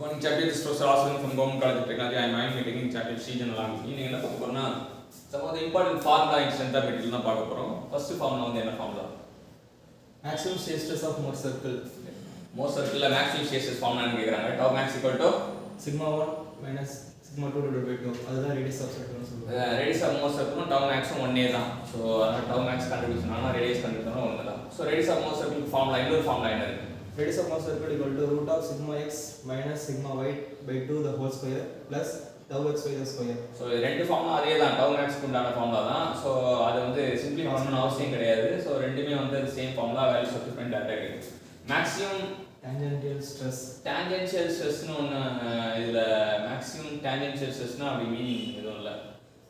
Morning chapter is Professor Aswin from Government College of Technology. I am taking chapter Sheet and Language. நீங்க என்ன பார்க்க போறோம்னா some of the important formula in strength of material தான் பார்க்க போறோம். First formula வந்து என்ன formula? Maximum shear stress of Mohs circle. Mohs circle maximum shear stress formula ன்னு கேக்குறாங்க. Tau max equal to sigma 1 minus sigma 2 divided by 2. அதுதான் radius of circle னு சொல்லுவாங்க. Radius of Mohs circle tau max ஒண்ணே தான். So அதனால tau max கண்டுபிடிச்சா ஆனா radius கண்டுபிடிச்சா ஒண்ணே தான். So radius of Mohs circle formula இன்னொரு formula என்ன இருக்கு? Radius of Mohs circle equal to root of sigma x minus sigma y by 2 the whole square plus tau x by the square. So ரெண்டு formula அதே தான் tau max க்கு உண்டான formula தான். So அது வந்து சிம்பிளி பண்ணனும் அவசியம் கிடையாது. So ரெண்டுமே வந்து சேம் ஃபார்முலா வேல்யூ சப்ஸ்டிட்யூட் டைரக்டா இருக்கு. மேக்ஸிமம் tangential stress னு ஒன்னு இதுல மேக்ஸிமம் டான்ஜென்ஷியல் ஸ்ட்ரெஸ்னா அப்படி மீனிங் எதுவும் இல்ல.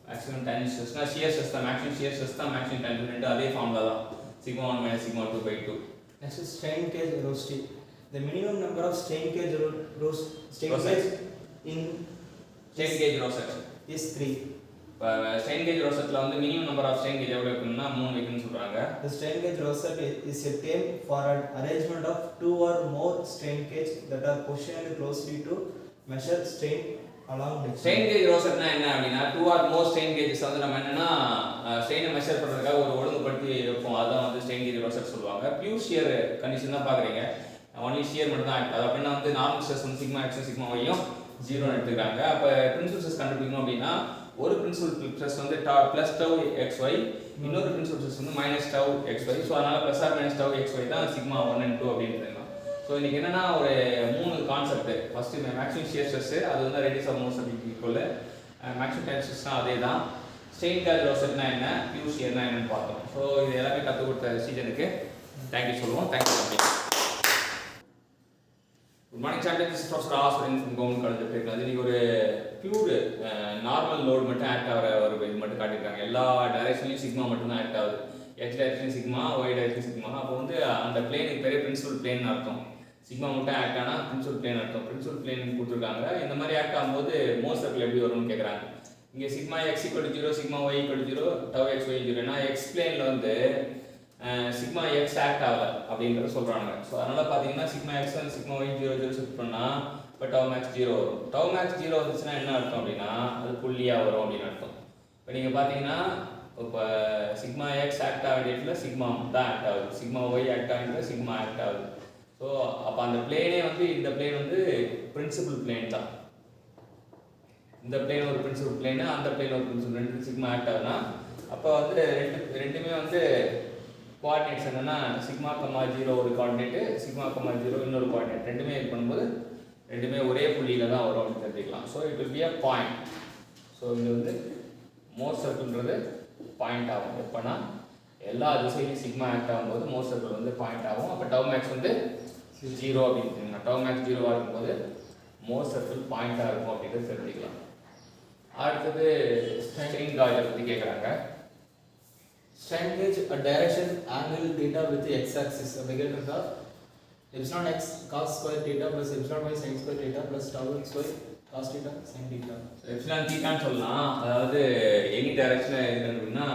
மேக்ஸிமம் டான்ஜென்ஷியல் ஸ்ட்ரெஸ்னா ஷியர் ஸ்ட்ரெஸ் தான். மேக்ஸிமம் ஷியர் ஸ்ட்ரெஸ் தான் மேக்ஸிமம் டான்ஜென்ட் அதே ஃபார்முலா தான். sigma 1 minus sigma 2 by 2. Next is strain gauge velocity. The minimum number of strain gauge in strain gauge rosette is 3. strain gauge rosette வந்து minimum number of strain gauge எவ்வளவு இருக்குன்னா 3 வைக்கணும்னு சொல்றாங்க. The strain gauge rosette is a term for an arrangement of two or more strain gauge that are positioned closely to measure strain along the strain gauge rosetteனா என்ன அப்படினா two or more strain gauges வந்து நம்ம என்னன்னா strain measure பண்றதுக்காக ஒரு ஒழுங்குபடுத்தி வைப்போம். அதான் வந்து strain gauge rosette சொல்வாங்க. pure shear கண்டிஷன் தான் பாக்குறீங்க. only shear மட்டும் தான் அது அப்படினா வந்து நார்மல் ஸ்ட்ரெஸ் வந்து sigma x sigma y யும் 0 ன்னு எடுத்துக்கறாங்க. அப்ப பிரின்சிபல் ஸ்ட்ரெஸ் கண்டுபிடிக்கணும் அப்படினா ஒரு பிரின்சிபல் ஸ்ட்ரெஸ் வந்து plus tau xy இன்னொரு பிரின்சிபல் ஸ்ட்ரெஸ் வந்து minus tau xy. சோ அதனால plus or minus tau xy தான் sigma 1 and 2 அப்படினு தெரியும். சோ இன்னைக்கு என்னன்னா ஒரு மூணு concept. First maximum shear stress அது வந்து radius of motion equal maximum time ஸ்ட்ரெஸ்னா அதேதான். ஸ்ட்ரெயின் கேஜ் ரோசெட்னா என்ன, பியூர் ஷியர்னா என்னன்னு பார்த்தோம். சோ இது எல்லாமே கத்து கொடுத்த ஸ்டூடெண்ட்க்கு थैंक यू சொல்லுவோம். Thank you good morning chapter this professor ஆஸ்வரின் from government college of technology. நீங்க ஒரு பியூர் நார்மல் லோட் மட்டும் ஆக்ட் ஆகிற ஒரு இது மட்டும் காட்டியிருக்காங்க. எல்லா டைரக்ஷன்லையும் சிக்மா மட்டும் தான் ஆக்ட் ஆகுது. x direction sigma y direction sigma. அப்போ வந்து அந்த பிளேனுக்கு பேரே பிரின்சிபல் பிளேன் அர்த்தம். சிக்மா மட்டும் ஆக்ட் ஆனா பிரின்சிபல் பிளேன் அர்த்தம். பிரின்சிபல் பிளேன் கொடுத்துருக்காங்க. இந்த மாதிரி ஆக்ட் ஆகும்போது மோஸ் சர்க்கிள் எப்படி வரும்னு கேட்குறாங்க. இங்கே sigma x equal 0 sigma y equal 0 tau x y 0னா எக்ஸ் பிளேனில் வந்து சிக்மா எக்ஸ் ஆக்ட் ஆகலை அப்படின்றத சொல்கிறாங்க. ஸோ அதனால் பார்த்தீங்கன்னா சிக்மா எக்ஸ் வந்து சிக்மா ஒய் 0 0 ஷிஃப்ட் பண்ணால் இப்போ டவ் மேக்ஸ் 0 வரும். டவ் மேக்ஸ் 0 வந்துச்சுன்னா என்ன அர்த்தம் அப்படின்னா அது புள்ளியாக வரும் அப்படின்னு அர்த்தம். இப்போ நீங்கள் பார்த்தீங்கன்னா இப்போ சிக்மா எக்ஸ் ஆக்ட் ஆக டேட்டில் சிக்மா தான் ஆக்ட் ஆகுது, சிக்மா ஒய் ஆக்ட் ஆகிட்டு சிக்மா ஆக்ட் ஆகுது. ஸோ அப்போ அந்த பிளேனே வந்து இந்த பிளேன் வந்து பிரின்சிபல் பிளேன் தான். இந்த பிளேன் ஒரு பிரின்சிபல் பிளேனு, அந்த பிளேன் ஒரு பிரின்சிபல், ரெண்டு சிக்மா ஆக்ட் ஆகுதுன்னா அப்போ வந்து ரெண்டுமே வந்து கோஆர்டினேட்ஸ் என்னன்னா சிக்மா கமா 0 ஒரு கோஆர்டினேட்டு, சிக்மா கமா 0 இன்னொரு கோஆர்டினேட், ரெண்டுமே இது பண்ணும்போது ரெண்டுமே ஒரே புள்ளியில தான் வரும் அப்படின்னு தெரிஞ்சுக்கலாம். So it will be a point. So இது வந்து மோஸ் சர்க்கிள்ன்றது பாயிண்ட் ஆகும். எப்போனா எல்லா திசையிலும் சிக்மா ஆக்ட் ஆகும்போது மோஸ் சர்க்கிள் வந்து பாயிண்ட் ஆகும். அப்போ டவ் மேக்ஸ் வந்து 0 அப்படின்னு டவ் மேக்ஸ் 0 இருக்கும்போது மோஸ் சர்க்கிள் பாயிண்டாக இருக்கும் அப்படின்றது தெரிஞ்சுக்கலாம். அடுத்தது ஸ்ட்ரெயின் காஜை பற்றி கேட்குறாங்க. strain gauge a direction angle theta with the x axis அப்படி கேட்டிருந்தா epsilon x cos square theta plus epsilon y sin square theta plus tau x y cos theta sin theta. Epsilon தீட்டான்னு சொல்லலாம். அதாவது any டைரக்ஷனில் இது அப்படின்னா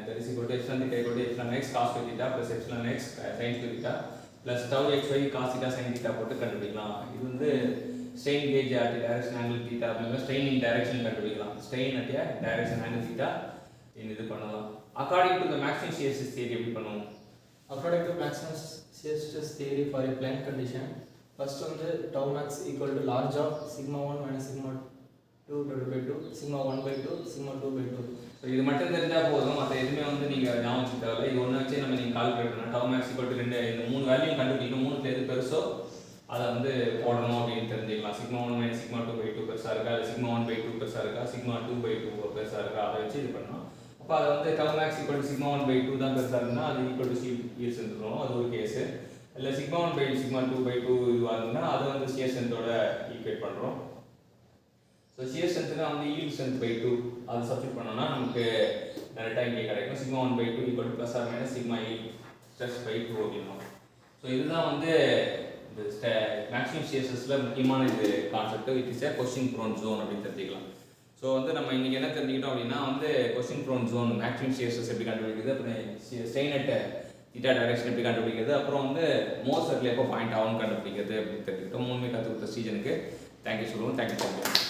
there is equal to epsilon theta equal to epsilon x cos square theta plus epsilon x sin square theta plus tau xy cos theta sin theta போட்டு கண்டுபிடிக்கலாம். இது வந்து strain gauge at direction angle theta அப்படின்னா strain in direction கண்டுபிடிக்கலாம். strain at direction angle theta இது பண்ணலாம். according to the maximum shear stress theory எப்படி பண்ணுவோம்? According to maximum shear stress theory for a plane condition, first வந்து tau max equal to log of sigma 1 minus sigma 2 divided by 2 sigma 1 by 2 sigma 2 by 2. So இது மட்டும் தெரிஞ்சால் போதும். மற்ற எதுவுமே வந்து நீங்கள் ஞாபகம் வச்சுக்க தேவையில்லை. இது ஒன்று வச்சு நம்ம நீங்கள் கால்குலேட் பண்ணலாம். டவ் மேக்ஸ் ஈக்குவல் டு 2 இந்த 3 வேல்யூ கண்டுபிடிக்கணும். 3 எது பெருசோ அதை வந்து போடணும் அப்படின்னு தெரிஞ்சுக்கலாம். சிக்மா 1 மைனஸ் சிக்மா 2 by 2 பெருசாக இருக்கா, இல்லை சிக்மா 1 by 2 பெருசாக இருக்கா, சிக்மா 2 by 2 பெருசாக இருக்கா, அதை வச்சு இது பண்ணணும். அப்போ அதை வந்து tau max equal to sigma 1 by 2 தான் பெருசாக இருந்தால் அது ஈக்குவல் டு சிஎஸ் எடுத்துக்கணும். அது ஒரு கேஸு. இல்லை சிக்மா 1 by சிக்மா 2 by 2 இதுவாக இருந்தால் அதை வந்து சிஎஸ் ஸ்ட்ரென்த்தோட ஈக்குவேட் பண்ணுறோம். ஸோ சிஎஸ் ஸ்ட்ரென்த்துனா வந்து ஈல்ட் ஸ்ட்ரென்த் by 2 அதை சப்ஸ்டிட் பண்ணோம்னா நமக்கு டேரெக்டாக இங்கே கிடைக்கும். Sigma 1 by 2 equal to plus or minus sigma yield stress by 2 அப்படின்னும். ஸோ இதுதான் வந்து இந்த மேக்ஸிமம் ஷியர் ஸ்ட்ரெஸ்ஸில் முக்கியமான இது concept. With is a question prone zone அப்படின்னு தெரிஞ்சுக்கலாம். ஸோ வந்து நம்ம இன்றைக்கி என்ன தெரிஞ்சுக்கிட்டோம் அப்படின்னா வந்து question prone zone maximum shear stress எப்படி கண்டுபிடிக்குது, அப்புறம் ஸ்ட்ரெயின் அட் தீட்டா டைரக்ஷன் எப்படி கண்டுபிடிக்கிறது, அப்புறம் வந்து மோர் சர்க்கிள் எப்போ பாயிண்ட் ஆகும் கண்டுபிடிக்கிறது அப்படின்னு தெரிஞ்சுக்கிட்டோம். மூணுமே கற்றுக் கொடுத்த ஸ்ரீஜனுக்கு தேங்க்யூ சொல்லுவோம். தேங்க்யூ.